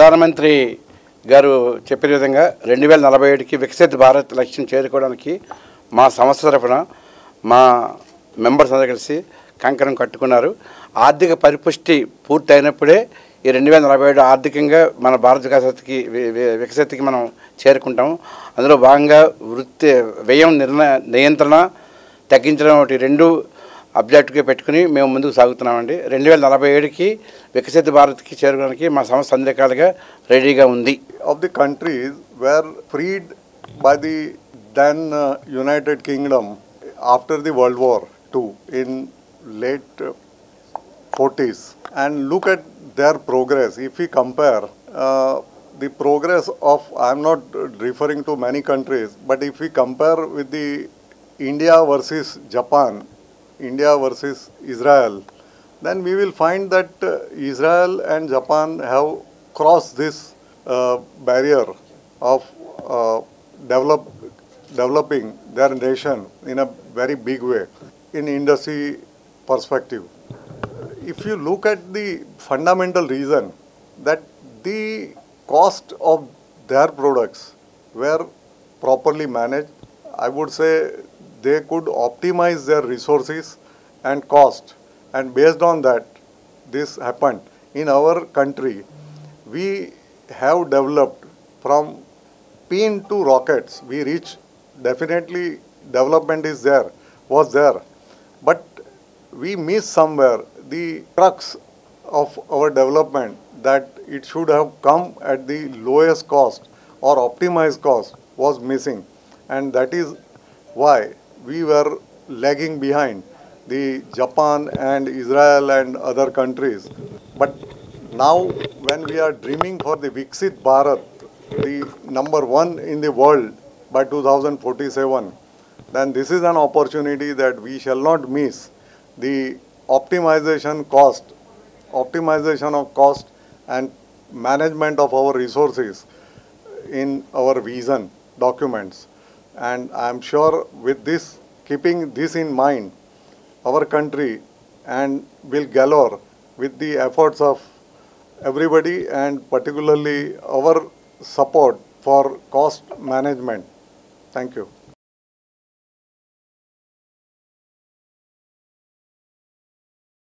ప్రధానమంత్రి గారు చెప్పిన విధంగా 2047కి వికసిత భారత్ లక్ష్యం చేరుకోవడానికి మా సంస్థ తరఫున మా మెంబర్స్ అందరూ కలిసి కంకణం కట్టుకున్నారు. ఆర్థిక పరిపుష్టి పూర్తయినప్పుడే ఈ 2047 ఆర్థికంగా మన భారత వికసితకి మనం చేరుకుంటాం. అందులో భాగంగా వ్యయం నియంత్రణ తగ్గించడం ఒకటి రెండు అబ్జెక్టివ్గా పెట్టుకుని మేము ముందుకు సాగుతున్నామండి. 2047కి వికసిత భారత్కి చేరుకోవడానికి మా సంస్థ అన్ని రకాలుగా రెడీగా ఉంది. Of the countries were freed by the then United Kingdom after the World War II in late 40s, and look at their progress. If we compare the progress of, I am not referring to many countries, but if we compare with the India versus Japan, India versus Israel, then we will find that Israel and Japan have crossed this barrier of developing their nation in a very big way in industry perspective. If you look at the fundamental reason that the cost of their products were properly managed, I would say they could optimize their resources and cost, and based on that this happened. In our country we have developed from pin to rockets. We reach, definitely development was there, but we miss somewhere the crux of our development, that it should have come at the lowest cost or optimized cost was missing, and that is why we were lagging behind the Japan and Israel and other countries. But now when we are dreaming for the Viksit Bharat, the number 1 in the world by 2047, then this is an opportunity that we shall not miss. The optimization of cost and management of our resources in our vision documents. And I am sure with this, keeping this in mind, our country and will galore with the efforts of everybody, and particularly our support for cost management. Thank you.